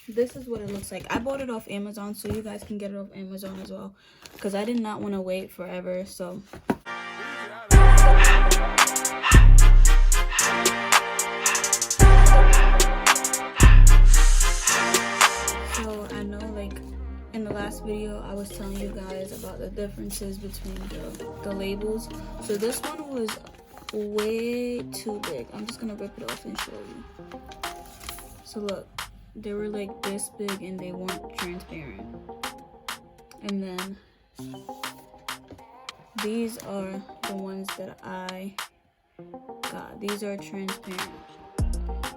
this is what it looks like. I bought it off Amazon, so you guys can get it off Amazon as well, because I did not want to wait forever. So I know, like, in the last video I was telling you guys about the differences between the labels. So this one was way too big. I'm just gonna rip it off and show you. So look, they were like this big and they weren't transparent. And then these are the ones that I got. These are transparent.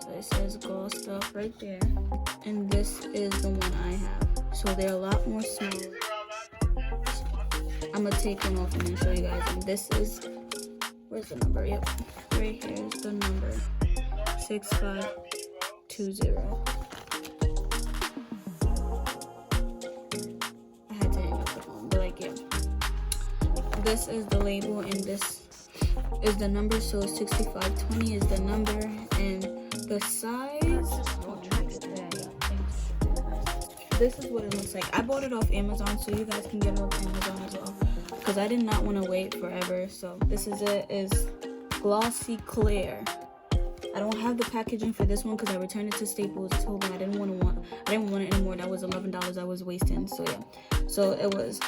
So it says gloss stuff right there. And this is the one I have. So they're a lot more smooth. I'm gonna take one off and then show you guys. And this is, where's the number? Yep, right here is the number, 6520. I had to hang up the phone, but like, yeah. This is the label and this is the number. So 6520 is the number, and the size, this is what it looks like. I bought it off Amazon, so you guys can get it off Amazon as well, because I did not want to wait forever. So this is it. Is Glossy Clear. I don't have the packaging for this one because I returned it to Staples. I told them I didn't want it anymore. That was $11 I was wasting. So yeah, so it was,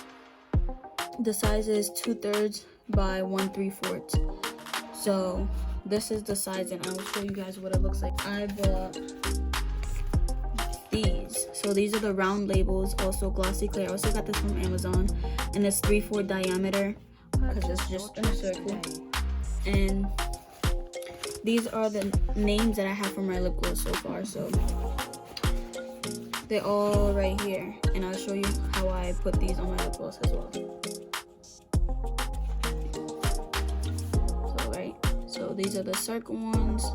the size is 2/3 by 1/3. So this is the size, and I will show you guys what it looks like. I bought these. So these are the round labels, also Glossy Clear. I also got this from Amazon, and it's 3/4 diameter because it's just in a circle. And these are the names that I have for my lip gloss so far. So they're all right here, and I'll show you how I put these on my lip gloss as well. So these are the circle ones,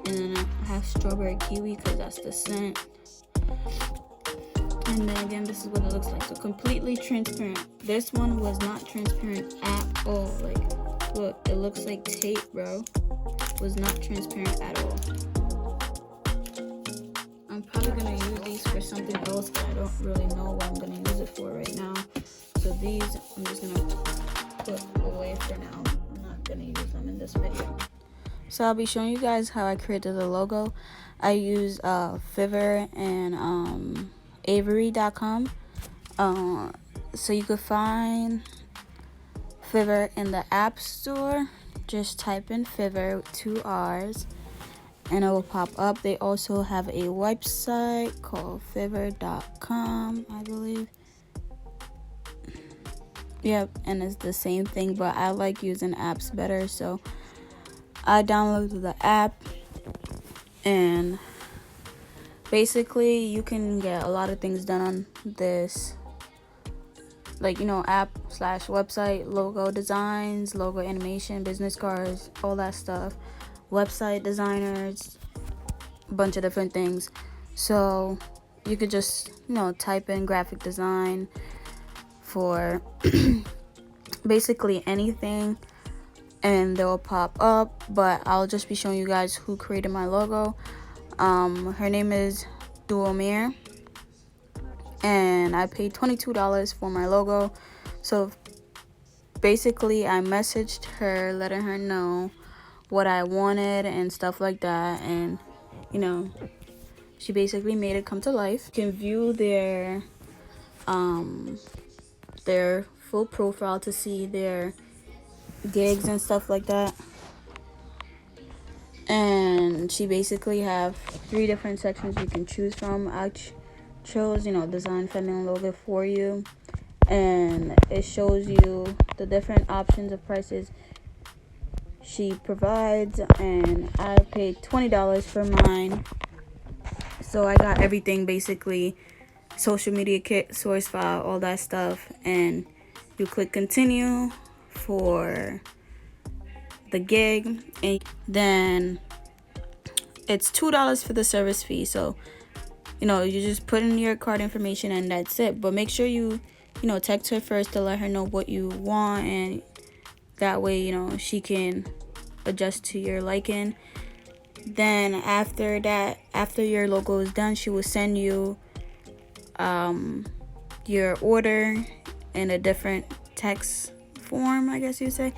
and then I have strawberry kiwi because that's the scent. And then again, this is what it looks like. So completely transparent. This one was not transparent at all. Like, look, it looks like tape, bro. Was not transparent at all. I'm probably gonna use these for something else, but I don't really know what I'm gonna use it for right now. So these I'm just gonna put away for now. I'm not gonna use them in this video. So I'll be showing you guys how I created the logo. I use Fiverr and Avery.com. So you could find Fiverr in the App Store. Just type in Fiverr with 2 R's and it will pop up. They also have a website called Fiverr.com, I believe. Yep, and it's the same thing, but I like using apps better, so I downloaded the app, and basically you can get a lot of things done on this, like, you know, app / website, logo designs, logo animation, business cards, all that stuff, website designers, a bunch of different things. So you could just, you know, type in graphic design for basically anything and they'll pop up. But I'll just be showing you guys who created my logo. Her name is Duomir, and I paid $22 for my logo. So basically I messaged her letting her know what I wanted and stuff like that, and you know, she basically made it come to life. You can view their full profile to see their gigs and stuff like that. And she basically have 3 different sections you can choose from. I chose, you know, design feminine logo for you, and it shows you the different options of prices she provides, and I paid $20 for mine. So I got everything, basically social media kit, source file, all that stuff, and you click continue for the gig, and then it's $2 for the service fee. So, you know, you just put in your card information and that's it. But make sure you know, text her first to let her know what you want, and that way, you know, she can adjust to your liking. Then after that, after your logo is done, she will send you your order in a different text form, I guess you say.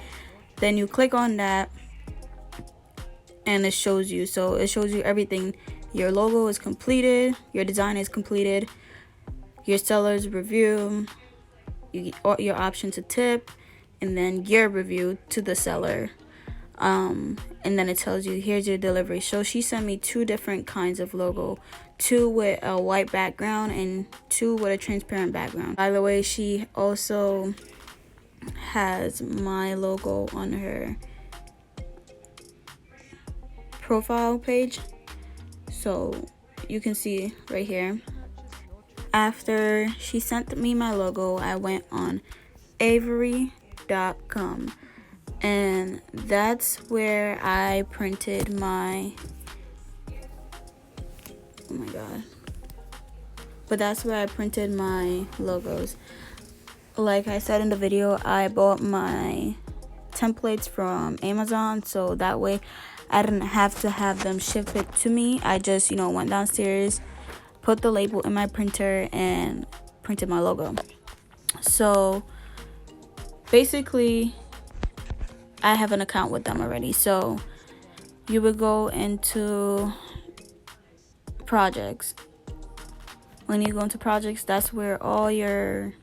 Then you click on that and it shows you. So it shows you everything. Your logo is completed, your design is completed, your seller's review, your option to tip, and then your review to the seller. And then it tells you, here's your delivery. So she sent me 2 different kinds of logo, 2 with a white background and 2 with a transparent background. By the way, she also has my logo on her profile page, so you can see right here. After she sent me my logo, I went on Avery.com, and that's where I printed my, oh my god, but that's where I printed my logos. Like I said in the video, I bought my templates from Amazon, so that way I didn't have to have them ship it to me. I just, went downstairs, put the label in my printer, and printed my logo. So basically, I have an account with them already. So you would go into projects. When you go into projects, that's where all your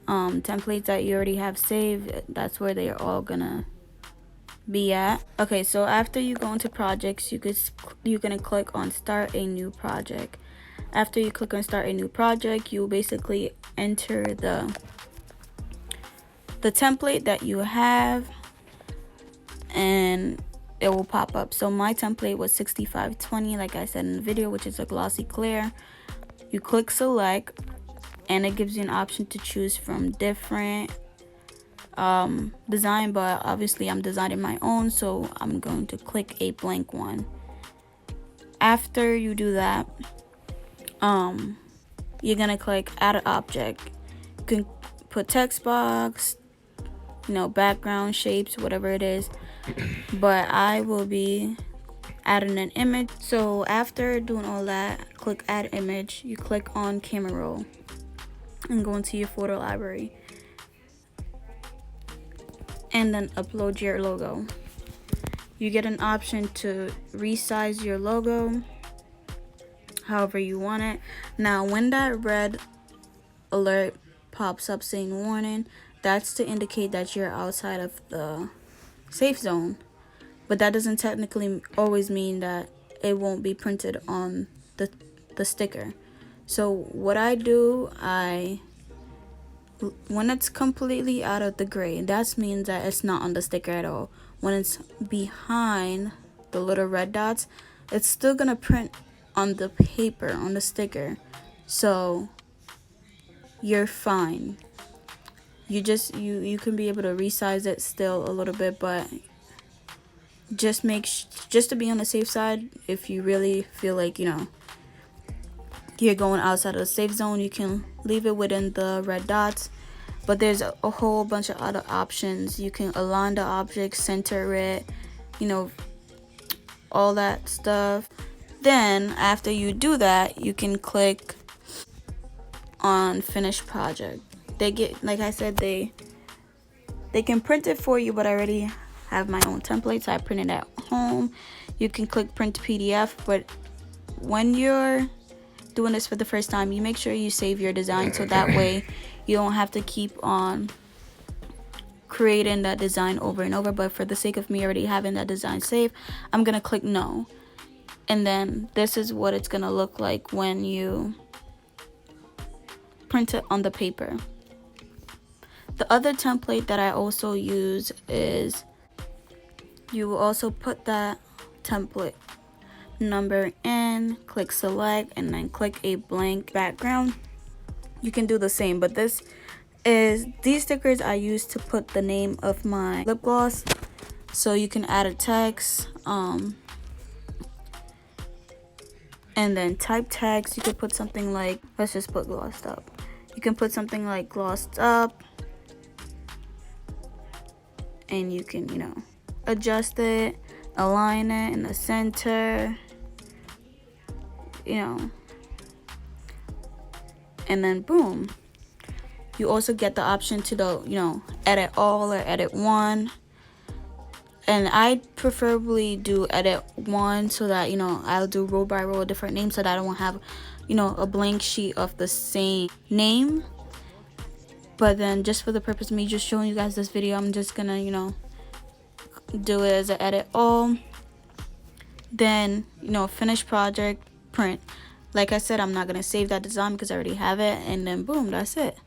templates that you already have saved, that's where they are all gonna be at. Okay, so after you go into projects, you're gonna click on start a new project. After you click on start a new project, you will basically enter the template that you have, and it will pop up. So my template was 6520, like I said in the video, which is a glossy clear. You click select, and it gives you an option to choose from different design, but obviously I'm designing my own, so I'm going to click a blank one. After you do that, you're gonna click add an object. You can put text box, background, shapes, whatever it is, but I will be adding an image. So after doing all that, click add image, you click on camera roll and go into your photo library, and then upload your logo. You get an option to resize your logo however you want it. Now when that red alert pops up saying warning, that's to indicate that you're outside of the safe zone, but that doesn't technically always mean that it won't be printed on the sticker. So what I do, when it's completely out of the gray, that means that it's not on the sticker at all. When it's behind the little red dots, it's still gonna print on the paper, on the sticker, so you're fine. You can be able to resize it still a little bit, but just to be on the safe side, if you really feel like you're going outside of the safe zone, you can leave it within the red dots. But there's a whole bunch of other options. You can align the object, center it, all that stuff. Then after you do that, you can click on finish project. Like I said, they can print it for you, but I already have my own templates. I print it at home. You can click print PDF, but when you're doing this for the first time, you make sure you save your design, so that way you don't have to keep on creating that design over and over. But for the sake of me already having that design saved, I'm gonna click no, and then this is what it's gonna look like when you print it on the paper. The other template that I also use is, you will also put that template number in, click select, and then click a blank background. You can do the same, but these stickers I use to put the name of my lip gloss. So you can add a text, and then type text. You could put something like, let's just put glossed up. You can put something like glossed up, and you can adjust it align it in the center, you know, and then boom. You also get the option to edit all or edit one. And I preferably do edit one so that, I'll do row by row different names so that I don't have, a blank sheet of the same name. But then just for the purpose of me just showing you guys this video, I'm just gonna, do it as an edit all. Then, finish project, print. Like I said, I'm not gonna save that design because I already have it. And then boom, that's it.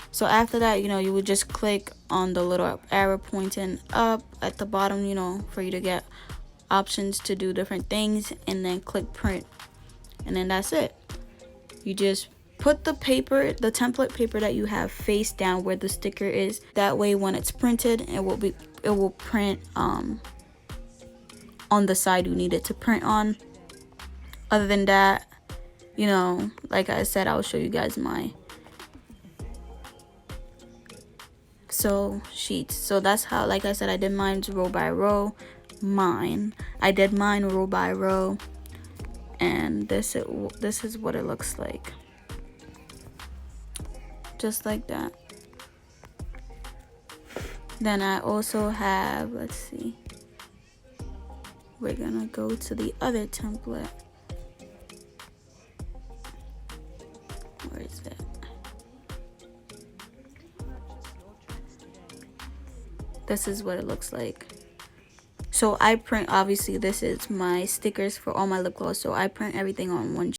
So after that, you would just click on the little arrow pointing up at the bottom, for you to get options to do different things, and then click print. And then that's it. You just put the paper, the template paper that you have, face down where the sticker is. That way when it's printed, it will print on the side you need it to print on. Other than that, like I said, I'll show you guys my sheets. So that's how, like I said, I did mine row by row. I did mine row by row, and this is what it looks like, just like that. Then I also have, let's see, we're gonna go to the other template. Where is it? This is what it looks like. So I print, obviously this is my stickers for all my lip gloss, so I print everything on one sheet.